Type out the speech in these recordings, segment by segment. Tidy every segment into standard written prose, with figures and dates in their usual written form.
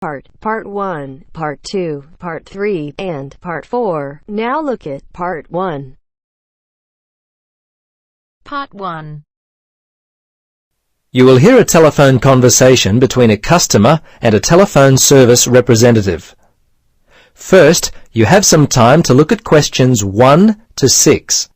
Part 1, Part 2, Part 3, and Part 4. Now look at Part 1. Part 1. You will hear a telephone conversation between a customer and a telephone service representative. First, you have some time to look at questions 1 to 6.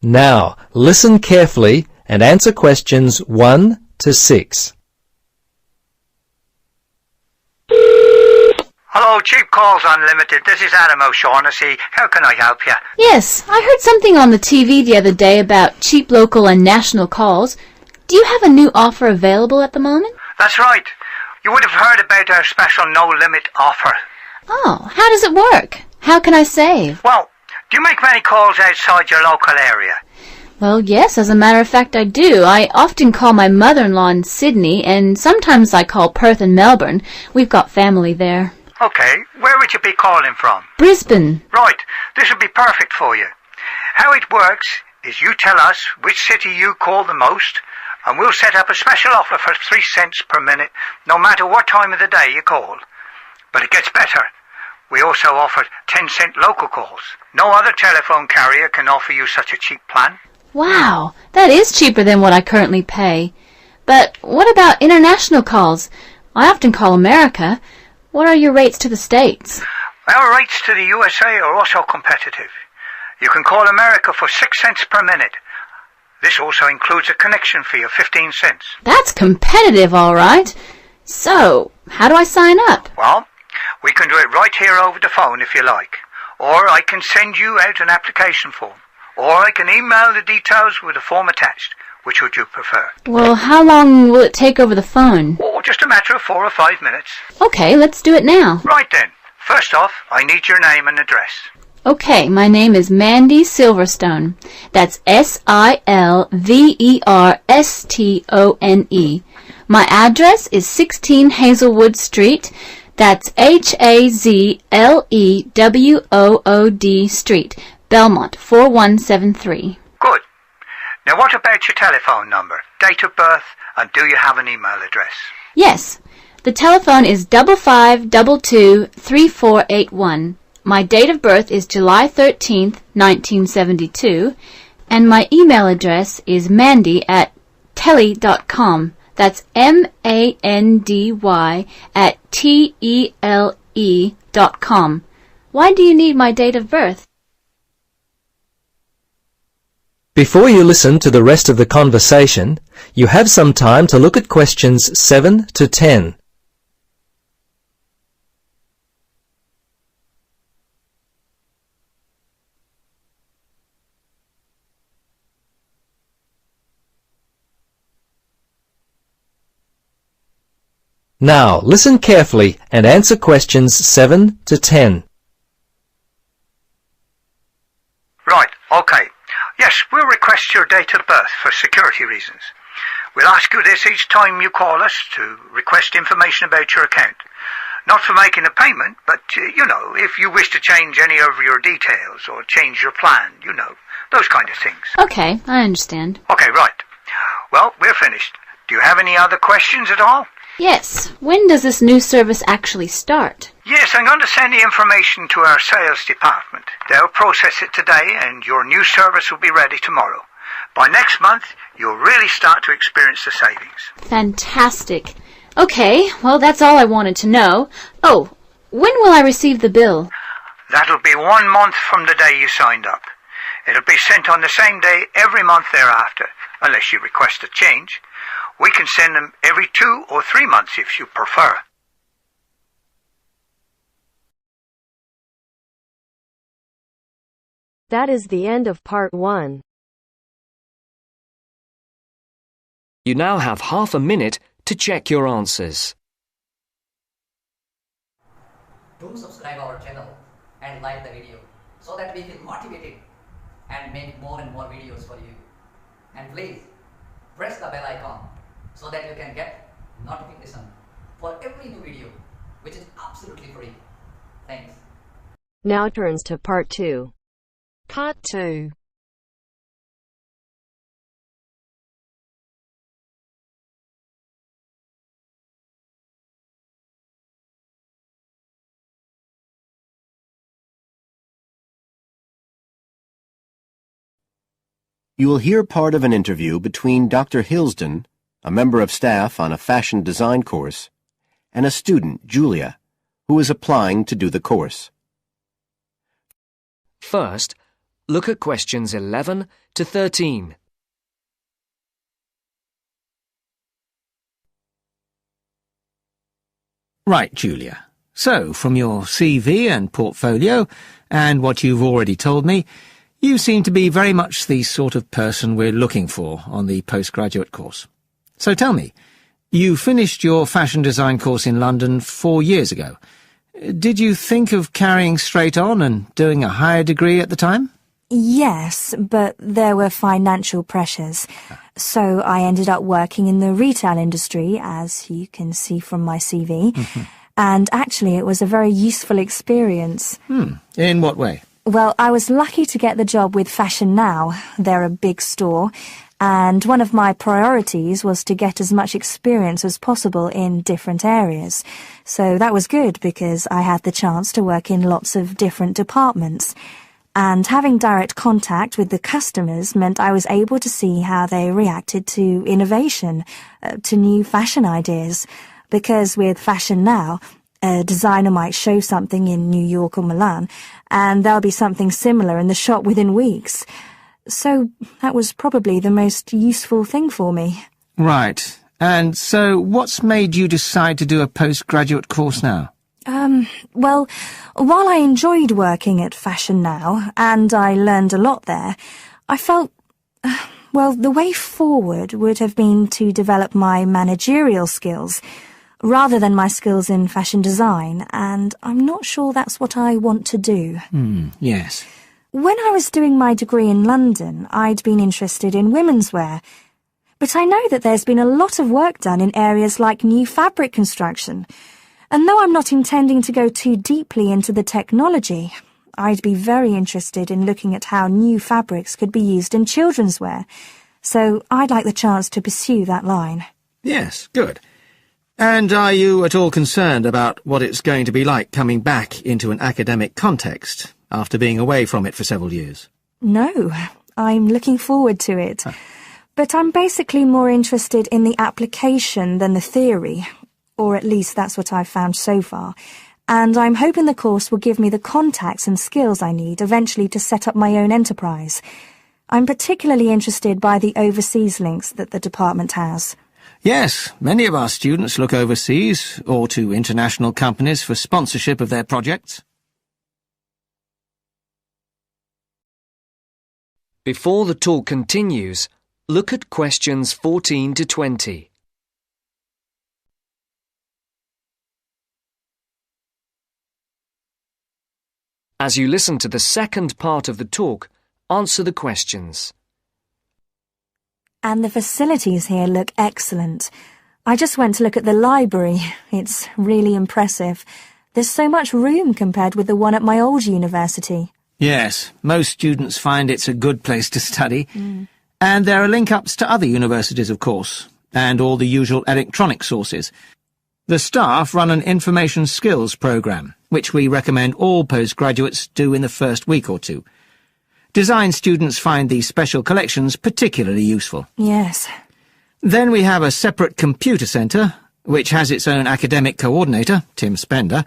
Now, listen carefully and answer questions 1 to 6. Hello, Cheap Calls Unlimited. This is Adam O'Shaughnessy. How can I help you? Yes, I heard something on the TV the other day about cheap local and national calls. Do you have a new offer available at the moment? That's right. You would have heard about our special no-limit offer. Oh, how does it work? How can I save? Well, do you make many calls outside your local area? Well, yes, as a matter of fact, I do. I often call my mother-in-law in Sydney, and sometimes I call Perth and Melbourne. We've got family there. Okay, where would you be calling from? Brisbane. Right, this would be perfect for you. How it works is you tell us which city you call the most, and we'll set up a special offer for 3 cents per minute, no matter what time of the day you call. But it gets better. We also offer 10-cent local calls. No other telephone carrier can offer you such a cheap plan. Wow, that is cheaper than what I currently pay. But what about international calls? I often call America. What are your rates to the States? Our rates to the USA are also competitive. You can call America for 6 cents per minute. This also includes a connection fee of 15 cents. That's competitive, all right. So, how do I sign up? Well, we can do it right here over the phone if you like. Or I can send you out an application form. Or I can email the details with a form attached. Which would you prefer? Well, how long will it take over the phone? Oh, just a matter of 4 or 5 minutes. Okay, let's do it now. Right then. First off, I need your name and address. Okay, my name is Mandy Silverstone. That's Silverstone. My address is 16 Hazelwood Street. That's Hazlewood Street, Belmont, 4173. Good. Now what about your telephone number, date of birth, and do you have an email address? Yes. The telephone is 55223481. My date of birth is July 13th, 1972, and my email address is mandy@tele.com. That's MANDY@TELE.com. Why do you need my date of birth? Before you listen to the rest of the conversation, you have some time to look at questions 7 to 10. Now, listen carefully and answer questions 7 to 10. Right, okay. Yes, we'll request your date of birth for security reasons. We'll ask you this each time you call us to request information about your account. Not for making a payment, but, if you wish to change any of your details or change your plan, those kind of things. Okay, I understand. Okay, right. Well, we're finished. Do you have any other questions at all? Yes. When does this new service actually start? Yes, I'm going to send the information to our sales department. They'll process it today and your new service will be ready tomorrow. By next month, you'll really start to experience the savings. Fantastic. Okay, well, that's all I wanted to know. Oh, when will I receive the bill? That'll be 1 month from the day you signed up. It'll be sent on the same day every month thereafter, unless you request a change. We can send them every 2 or 3 months if you prefer. That is the end of Part 1. You now have half a minute to check your answers. Do subscribe our channel and like the video so that we feel motivated and make more and more videos for you. And please press the bell icon so that you can get notification for every new video, which is absolutely free. Thanks. Now turns to part 2. Part 2. You will hear part of an interview between Dr. Hilsden, a member of staff on a fashion design course, and a student, Julia, who is applying to do the course. First, look at questions 11 to 13. Right, Julia. So, from your CV and portfolio, and what you've already told me, you seem to be very much the sort of person we're looking for on the postgraduate course. So tell me, you finished your fashion design course in London 4 years ago. Did you think of carrying straight on and doing a higher degree at the time? Yes, but there were financial pressures. So I ended up working in the retail industry, as you can see from my CV. And actually it was a very useful experience. In what way? Well, I was lucky to get the job with Fashion Now. They're a big store, and one of my priorities was to get as much experience as possible in different areas. So that was good because I had the chance to work in lots of different departments. And having direct contact with the customers meant I was able to see how they reacted to innovation, to new fashion ideas. Because with Fashion Now, a designer might show something in New York or Milan, and there'll be something similar in the shop within weeks. So that was probably the most useful thing for me. Right. And so what's made you decide to do a postgraduate course now? Well, while I enjoyed working at Fashion Now, and I learned a lot there, I felt, well, the way forward would have been to develop my managerial skills, rather than my skills in fashion design, and I'm not sure that's what I want to do. Yes. When I was doing my degree in London, I'd been interested in women's wear, but I know that there's been a lot of work done in areas like new fabric construction, and though I'm not intending to go too deeply into the technology, I'd be very interested in looking at how new fabrics could be used in children's wear, so I'd like the chance to pursue that line. Yes, good. And are you at all concerned about what it's going to be like coming back into an academic context after being away from it for several years? No, I'm looking forward to it. But I'm basically more interested in the application than the theory, or at least that's what I've found so far. And I'm hoping the course will give me the contacts and skills I need eventually to set up my own enterprise. I'm particularly interested by the overseas links that the department has. Yes, many of our students look overseas or to international companies for sponsorship of their projects. Before the talk continues, look at questions 14 to 20. As you listen to the second part of the talk, answer the questions. And the facilities here look excellent. I just went to look at the library. It's really impressive. There's so much room compared with the one at my old university. Yes, most students find it's a good place to study. And there are link-ups to other universities, of course, and all the usual electronic sources. The staff run an information skills programme, which we recommend all postgraduates do in the first week or two. Design students find these special collections particularly useful. Yes. Then we have a separate computer centre, which has its own academic coordinator, Tim Spender.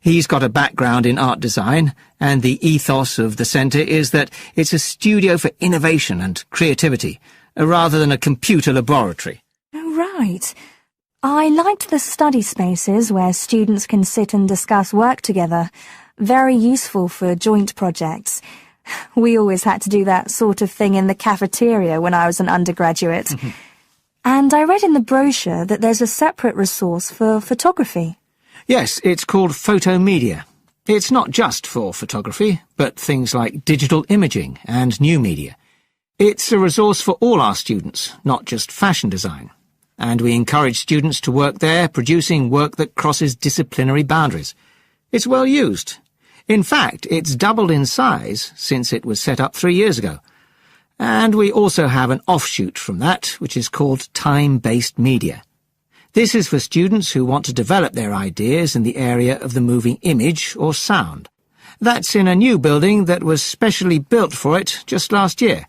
He's got a background in art design, and the ethos of the centre is that it's a studio for innovation and creativity, rather than a computer laboratory. Oh, right. I liked the study spaces where students can sit and discuss work together. Very useful for joint projects. We always had to do that sort of thing in the cafeteria when I was an undergraduate. And I read in the brochure that there's a separate resource for photography. Yes, it's called Photomedia. It's not just for photography, but things like digital imaging and new media. It's a resource for all our students, not just fashion design. and we encourage students to work there, producing work that crosses disciplinary boundaries. It's well used. In fact, it's doubled in size since it was set up 3 years ago. And we also have an offshoot from that, which is called time-based media. This is for students who want to develop their ideas in the area of the moving image or sound. That's in a new building that was specially built for it just last year.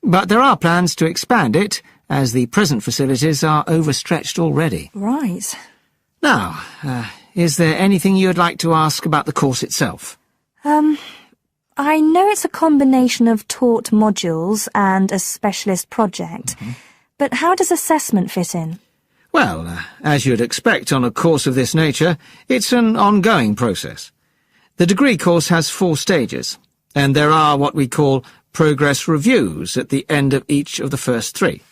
But there are plans to expand it, as the present facilities are overstretched already. Right. Now, is there anything you'd like to ask about the course itself? I know it's a combination of taught modules and a specialist project, but how does assessment fit in? Well, as you'd expect on a course of this nature, it's an ongoing process. The degree course has 4 stages, and there are what we call progress reviews at the end of each of the first 3.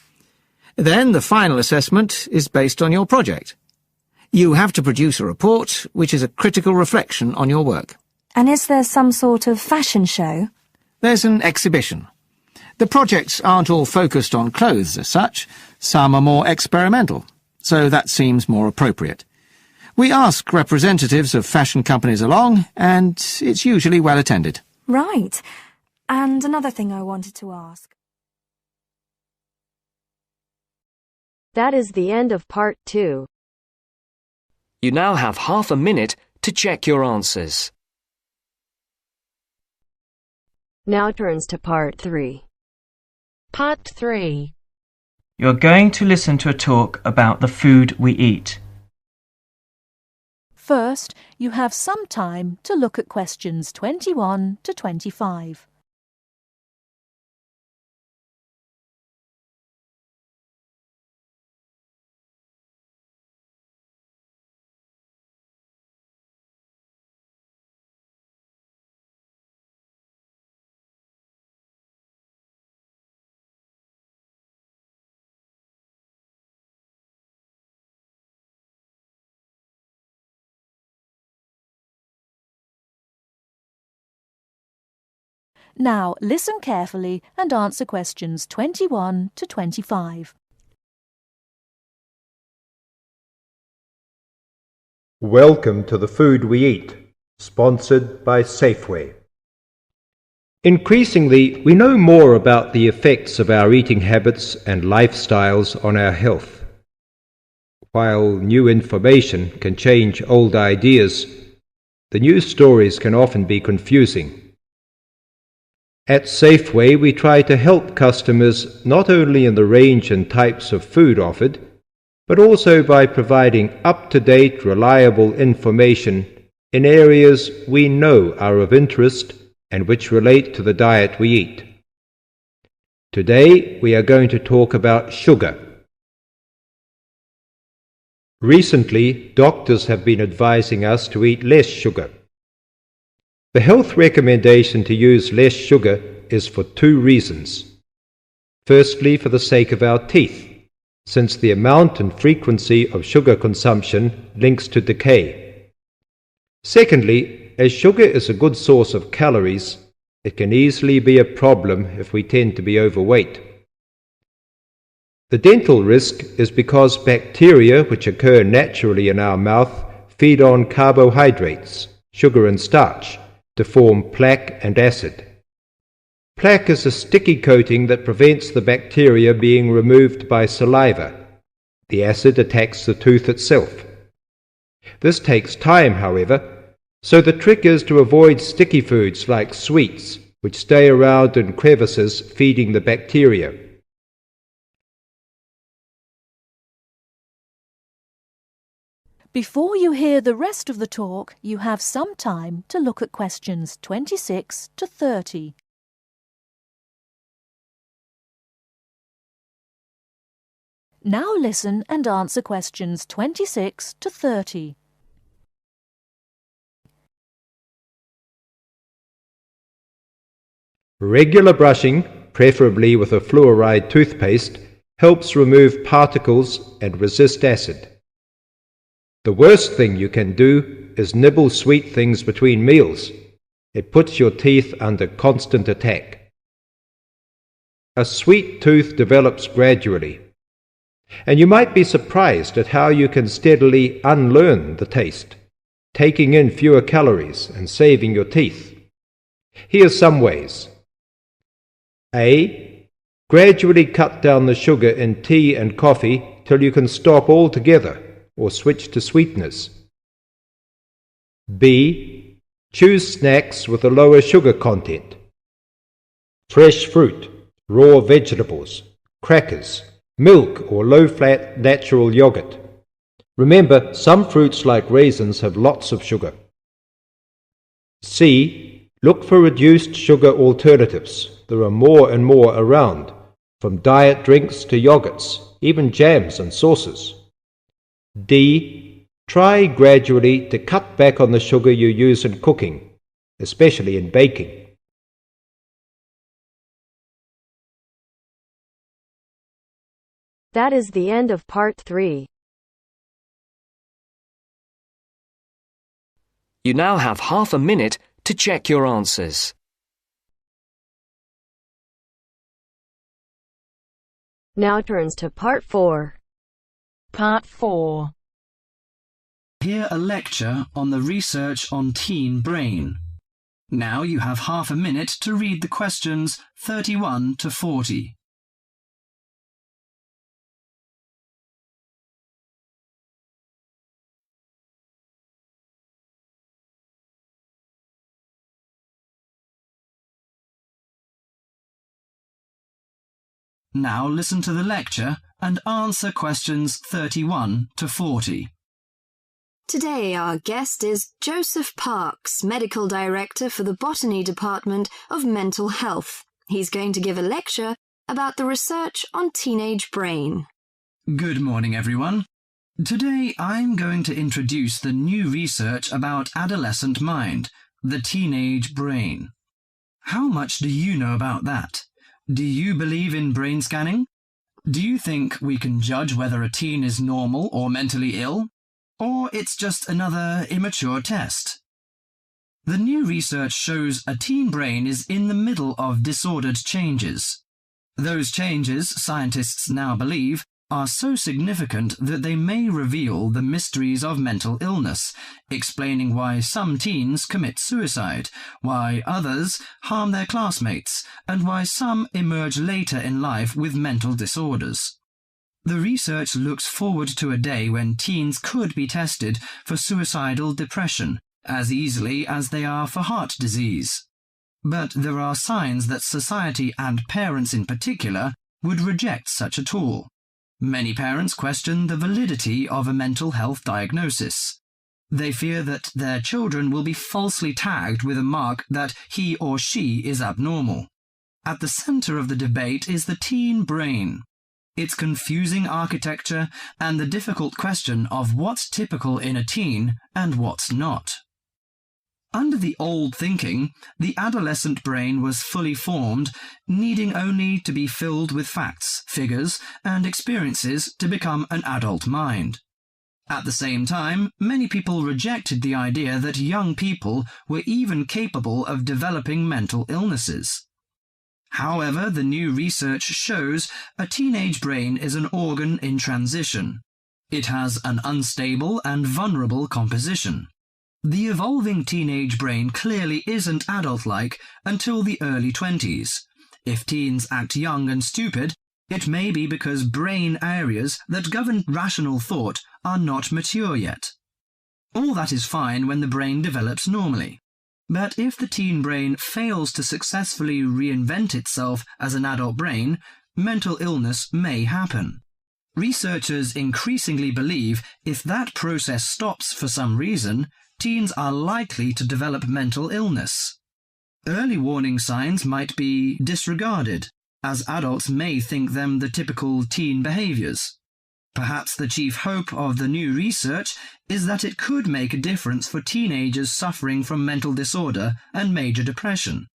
Then the final assessment is based on your project. You have to produce a report, which is a critical reflection on your work. And is there some sort of fashion show? There's an exhibition. The projects aren't all focused on clothes as such. Some are more experimental, so that seems more appropriate. We ask representatives of fashion companies along, and it's usually well attended. Right. And another thing I wanted to ask. That is the end of part 2. You now have half a minute to check your answers. Now turns to part 3. Part 3. You're going to listen to a talk about the food we eat. First, you have some time to look at questions 21 to 25. Now, listen carefully and answer questions 21 to 25. Welcome to The Food We Eat, sponsored by Safeway. Increasingly, we know more about the effects of our eating habits and lifestyles on our health. While new information can change old ideas, the news stories can often be confusing. At Safeway, we try to help customers not only in the range and types of food offered, but also by providing up-to-date, reliable information in areas we know are of interest and which relate to the diet we eat. Today, we are going to talk about sugar. Recently, doctors have been advising us to eat less sugar. The health recommendation to use less sugar is for 2 reasons. Firstly, for the sake of our teeth, since the amount and frequency of sugar consumption links to decay. Secondly, as sugar is a good source of calories, it can easily be a problem if we tend to be overweight. The dental risk is because bacteria which occur naturally in our mouth feed on carbohydrates, sugar and starch, to form plaque and acid. Plaque is a sticky coating that prevents the bacteria being removed by saliva. The acid attacks the tooth itself. This takes time, however, so the trick is to avoid sticky foods like sweets, which stay around in crevices feeding the bacteria. Before you hear the rest of the talk, you have some time to look at questions 26 to 30. Now listen and answer questions 26 to 30. Regular brushing, preferably with a fluoride toothpaste, helps remove particles and resist acid. The worst thing you can do is nibble sweet things between meals. It puts your teeth under constant attack. A sweet tooth develops gradually. And you might be surprised at how you can steadily unlearn the taste, taking in fewer calories and saving your teeth. Here's some ways. A. Gradually cut down the sugar in tea and coffee till you can stop altogether or switch to sweeteners. B. Choose snacks with a lower sugar content. Fresh fruit, raw vegetables, crackers, milk or low-fat natural yogurt. Remember, some fruits like raisins have lots of sugar. C. Look for reduced sugar alternatives. There are more and more around, from diet drinks to yogurts, even jams and sauces. D. Try gradually to cut back on the sugar you use in cooking, especially in baking. That is the end of part 3. You now have half a minute to check your answers. Now turns to part 4. Part 4. Hear a lecture on the research on teen brain. Now you have half a minute to read the questions 31 to 40. Now listen to the lecture and answer questions 31 to 40. Today our guest is Joseph Parks, Medical Director for the Botany Department of Mental Health. He's going to give a lecture about the research on teenage brain. Good morning, everyone. Today I'm going to introduce the new research about adolescent mind, the teenage brain. How much do you know about that? Do you believe in brain scanning? Do you think we can judge whether a teen is normal or mentally ill? Or it's just another immature test? The new research shows a teen brain is in the middle of disordered changes. Those changes, scientists now believe, are so significant that they may reveal the mysteries of mental illness, explaining why some teens commit suicide, why others harm their classmates, and why some emerge later in life with mental disorders. The research looks forward to a day when teens could be tested for suicidal depression as easily as they are for heart disease. But there are signs that society and parents in particular would reject such a tool. Many parents question the validity of a mental health diagnosis. They fear that their children will be falsely tagged with a mark that he or she is abnormal. At the center of the debate is the teen brain, its confusing architecture, and the difficult question of what's typical in a teen and what's not. Under the old thinking, the adolescent brain was fully formed, needing only to be filled with facts, figures, and experiences to become an adult mind. At the same time, many people rejected the idea that young people were even capable of developing mental illnesses. However, the new research shows a teenage brain is an organ in transition. It has an unstable and vulnerable composition. The evolving teenage brain clearly isn't adult-like until the early 20s. If teens act young and stupid, it may be because brain areas that govern rational thought are not mature yet. All that is fine when the brain develops normally. But if the teen brain fails to successfully reinvent itself as an adult brain, mental illness may happen. Researchers increasingly believe if that process stops for some reason, teens are likely to develop mental illness. Early warning signs might be disregarded, as adults may think them the typical teen behaviors. Perhaps the chief hope of the new research is that it could make a difference for teenagers suffering from mental disorder and major depression.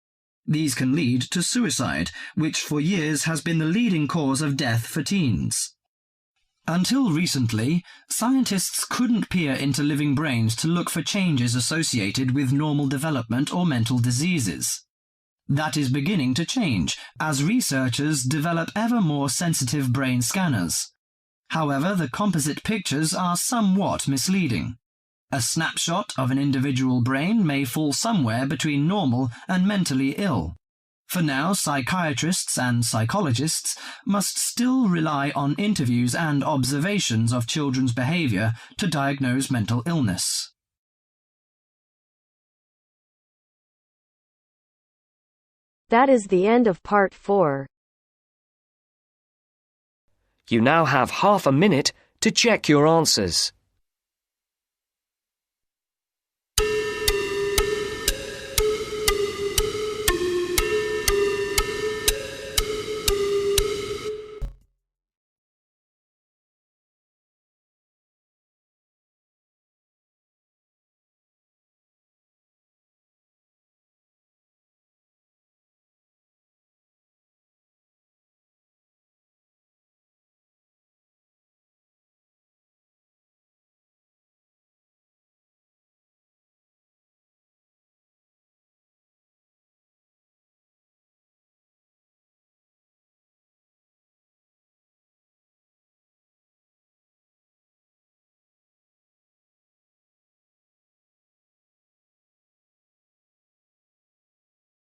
These can lead to suicide, which for years has been the leading cause of death for teens. Until recently, scientists couldn't peer into living brains to look for changes associated with normal development or mental diseases. That is beginning to change as researchers develop ever more sensitive brain scanners. However, the composite pictures are somewhat misleading. A snapshot of an individual brain may fall somewhere between normal and mentally ill. For now, psychiatrists and psychologists must still rely on interviews and observations of children's behavior to diagnose mental illness. That is the end of part 4. You now have half a minute to check your answers.